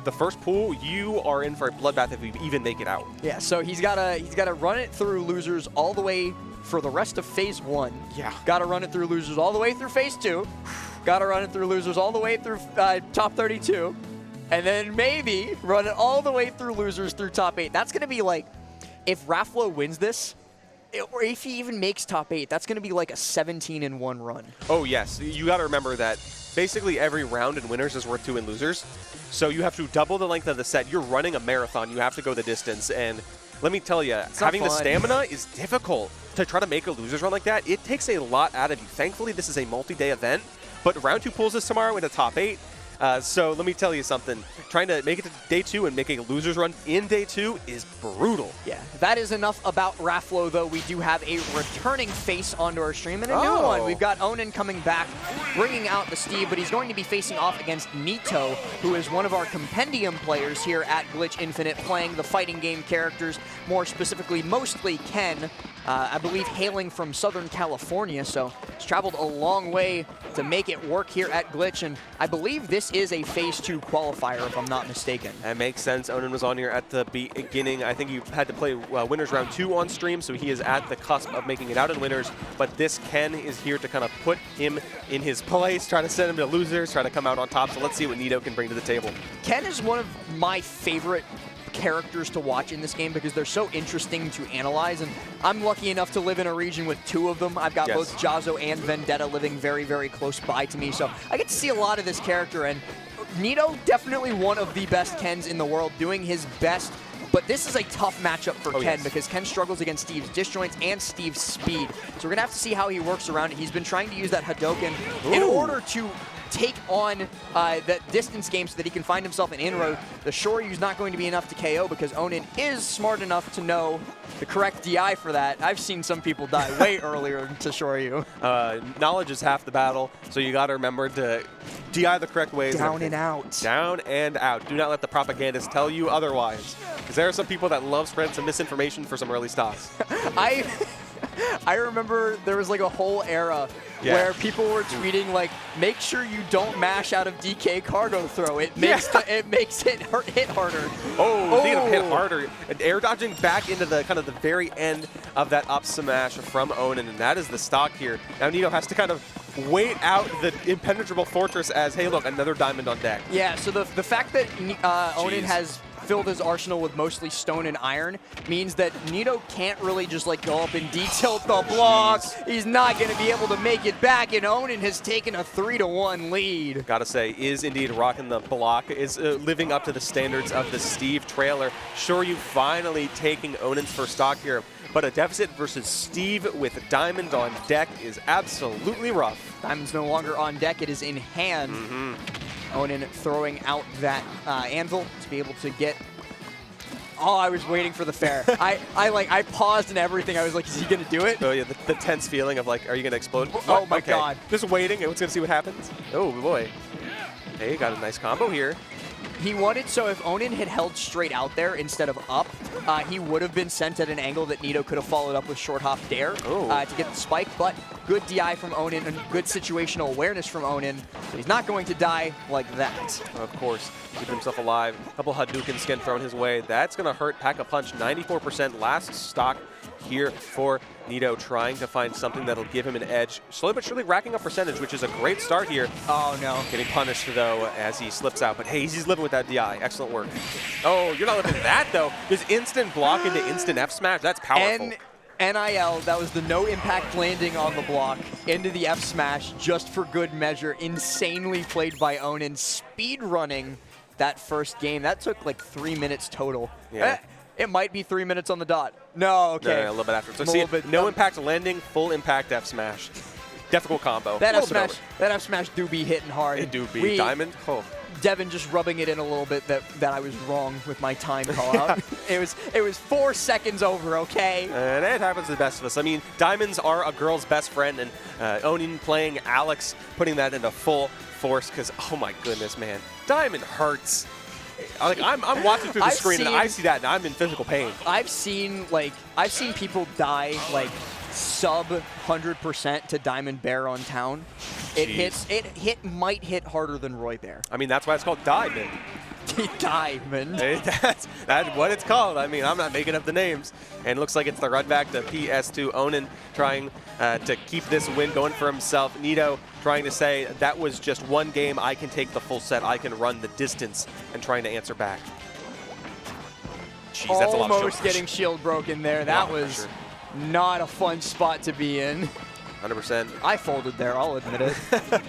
the first pool, you are in for a bloodbath if you even make it out. Yeah, so he's gotta run it through losers all the way for the rest of phase 1. Yeah. Gotta run it through losers all the way through phase 2. Gotta run it through losers all the way through top 32. And then maybe run it all the way through losers through top 8. That's gonna be like, if Rafflo wins this, or if he even makes top 8, that's gonna be like a 17-1 run. Oh yes, you gotta remember that basically every round in winners is worth 2 in losers. So you have to double the length of the set. You're running a marathon. You have to go the distance. And let me tell you, having the stamina is difficult to try to make a losers run like that. It takes a lot out of you. Thankfully, this is a multi-day event. But round 2 pulls is tomorrow in the top 8. So let me tell you something. Trying to make it to day 2 and making a losers run in day 2 is brutal. Yeah, that is enough about Rafflo, though. We do have a returning face onto our stream and a new one. We've got Onin coming back, bringing out the Steve, but he's going to be facing off against Nito, who is one of our compendium players here at Glitch Infinite, playing the fighting game characters, more specifically, mostly Ken, I believe hailing from Southern California, so he's traveled a long way to make it work here at Glitch, and I believe this is a phase 2 qualifier, if I'm not mistaken. That makes sense. Onin was on here at the beginning. I think you had to play winners round 2 on stream, so he is at the cusp of making it out in winners, but this Ken is here to kind of put him in his place, try to send him to losers, try to come out on top, so let's see what Nito can bring to the table. Ken is one of my favorite characters to watch in this game because they're so interesting to analyze, and I'm lucky enough to live in a region with 2 of them. I've got both Jazzo and Vendetta living very, very close by to me, so I get to see a lot of this character, and Nito, definitely one of the best Kens in the world, doing his best, but this is a tough matchup for Ken because Ken struggles against Steve's disjoints and Steve's speed, so we're gonna have to see how he works around it. He's been trying to use that Hadoken in order to take on the distance game so that he can find himself an inroad. The Shoryu's not going to be enough to KO because Onin is smart enough to know the correct DI for that. I've seen some people die way earlier to Shoryu. Knowledge is half the battle, so you got to remember to DI the correct ways. Down and out. Down and out. Do not let the propagandists tell you otherwise, because there are some people that love spreading some misinformation for some early stocks. I remember there was like a whole era where people were tweeting like, make sure you don't mash out of DK cargo throw. It makes it hit harder. Oh, need to hit harder. And air dodging back into the kind of the very end of that up smash from Onin, and that is the stock here. Now Nito has to kind of wait out the impenetrable fortress as, hey look, another diamond on deck. Yeah, so the fact that Onin has filled his arsenal with mostly stone and iron means that Nito can't really just like go up and detail the block. He's not going to be able to make it back, and Onin has taken a 3-1 lead. Gotta say, is indeed rocking the block, is living up to the standards of the Steve trailer. Shoryu finally taking Onin's first stock here, but a deficit versus Steve with Diamond on deck is absolutely rough. Diamond's no longer on deck, it is in hand. Onin throwing out that anvil to be able to get. Oh, I was waiting for the fair. I paused and everything. I was like, is he gonna do it? Oh yeah, the tense feeling of like, are you gonna explode? Oh my God! Just waiting. It's gonna see what happens. Oh boy. Hey, got a nice combo here. He wanted, so if Onin had held straight out there instead of up, he would have been sent at an angle that Nito could have followed up with short hop dare to get the spike, but good DI from Onin and good situational awareness from Onin. He's not going to die like that. Of course, keeping himself alive. A couple Hadoukens getting thrown his way. That's going to hurt. Pack a punch, 94% last stock here for Nito, trying to find something that'll give him an edge. Slowly but surely racking up percentage, which is a great start here. Oh, no. Getting punished, though, as he slips out. But hey, he's living with that DI. Excellent work. Oh, you're not living with that, though. This instant block into instant F smash, that's powerful. NIL, that was the no impact landing on the block into the F smash just for good measure. Insanely played by Onin. Speed running that first game. That took like 3 minutes total. Yeah. It might be 3 minutes on the dot. No, okay. No, a little bit after. So see, no impact landing, full impact F smash. Difficult combo. That F smash do be hitting hard. It do be. Diamond? Oh. Devin just rubbing it in a little bit that I was wrong with my time call out. It was 4 seconds over, okay? And it happens to the best of us. I mean, diamonds are a girl's best friend, and Onin playing Alex, putting that into full force, because, oh my goodness, man. Diamond hurts. Like, I'm watching through the screen, and I see that, and I'm in physical pain. I've seen people die, like, sub 100% to Diamond Bear on town. It might hit harder than Roy Bear. I mean, that's why it's called Diamond. Diamond. Hey, that's what it's called. I mean, I'm not making up the names. And it looks like it's the run back to PS2. Onin trying to keep this win going for himself. Nito trying to say, that was just one game. I can take the full set. I can run the distance, and trying to answer back. Jeez, that's a lot of Almost getting shield broken there. That was not a fun spot to be in. 100%. I folded there, I'll admit it.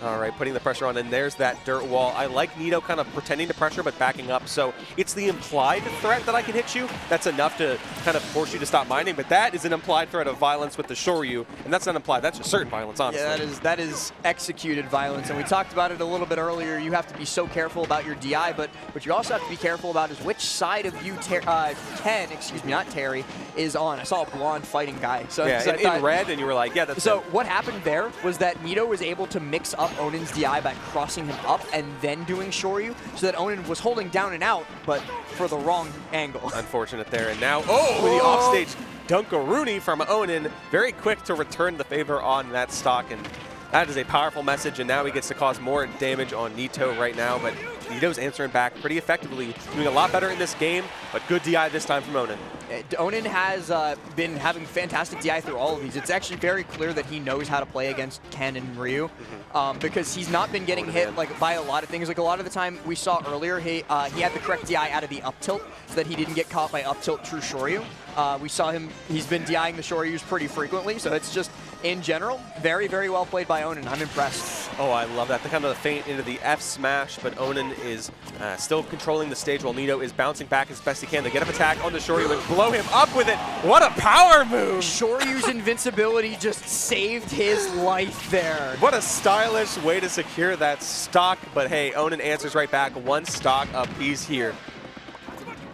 All right, putting the pressure on, and there's that dirt wall. I like Nito kind of pretending to pressure but backing up, so it's the implied threat that I can hit you. That's enough to kind of force you to stop mining, but that is an implied threat of violence with the Shoryu, and that's not implied. That's just certain violence, honestly. Yeah, that is executed violence, and we talked about it a little bit earlier. You have to be so careful about your DI, but what you also have to be careful about is which side of you Ken, excuse me, not Terry, is on. I saw a blonde fighting guy. So yeah, in red, and you were like, yeah, that's So what happened there was that Nito was able to mix up Onin's DI by crossing him up and then doing Shoryu, so that Onin was holding down and out, but for the wrong angle. Unfortunate there, and now, with the offstage Dunkaroonie from Onin, very quick to return the favor on that stock, and that is a powerful message, and now he gets to cause more damage on Nito right now, but Nito's answering back pretty effectively, doing a lot better in this game, but good DI this time from Onin. Onin has been having fantastic DI through all of these. It's actually very clear that he knows how to play against Ken and Ryu, because he's not been getting hit by a lot of things. Like a lot of the time we saw earlier, he had the correct DI out of the up tilt so that he didn't get caught by up tilt true Shoryu. We saw him, he's been DIing the Shoryus pretty frequently, so it's just, in general, very, very well played by Onin. I'm impressed. Oh, I love that. The kind of the feint into the F smash, but Onin is still controlling the stage while Nito is bouncing back as best he can. The get up attack on the Shoryu and blow him up with it. What a power move! Shoryu's invincibility just saved his life there. What a stylish way to secure that stock, but hey, Onin answers right back. One stock apiece here.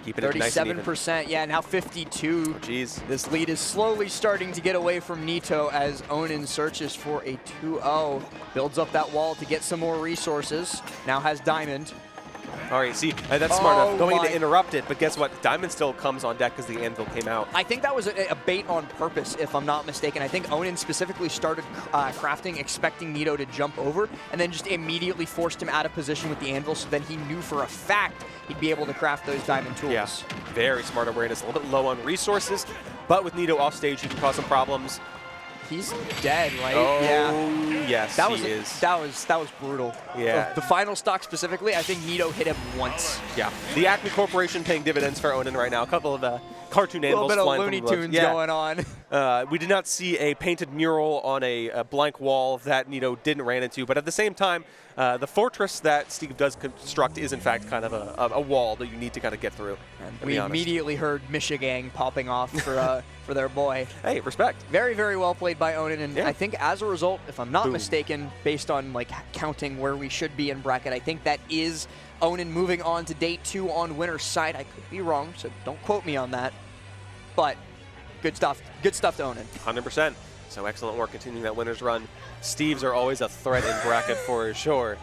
Keeping it nice and even. 37%, yeah, now 52. Jeez. This lead is slowly starting to get away from Nito as Onin searches for a 2-0. Builds up that wall to get some more resources. Now has Diamond. All right, see, that's smart enough. Going to interrupt it, but guess what? Diamond still comes on deck because the anvil came out. I think that was a bait on purpose, if I'm not mistaken. I think Onin specifically started crafting, expecting Nito to jump over, and then just immediately forced him out of position with the anvil, so then he knew for a fact he'd be able to craft those diamond tools. Yeah, very smart awareness. A little bit low on resources, but with Nito off stage, he can cause some problems. He's dead, right? Oh, yeah. Yes, that was brutal. Yeah. The final stock specifically, I think Nito hit him once. Yeah. The Acme Corporation paying dividends for Onin right now. A couple of cartoon anvils flying. A little bit of Looney Tunes going on. We did not see a painted mural on a blank wall that Nito didn't ran into, but at the same time, the fortress that Steve does construct is in fact kind of a wall that you need to kind of get through. And we immediately heard Michigang popping off for their boy. Hey, respect. Very, very well played by Onin, and I think as a result, if I'm not mistaken, based on like counting where we should be in bracket, I think that is Onin moving on to day 2 on winner's side. I could be wrong, so don't quote me on that. But good stuff to Onin. 100%. So excellent work continuing that winner's run. Steves are always a threat in bracket for sure.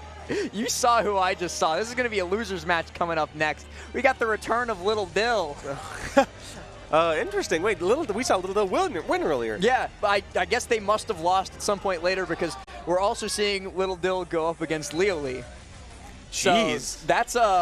You saw who I just saw. This is going to be a loser's match coming up next. We got the return of Little Dill. Interesting. Wait, we saw Little Dill win earlier. Yeah, but I guess they must have lost at some point later because we're also seeing Little Dill go up against Leo Lee. Jeez. So that's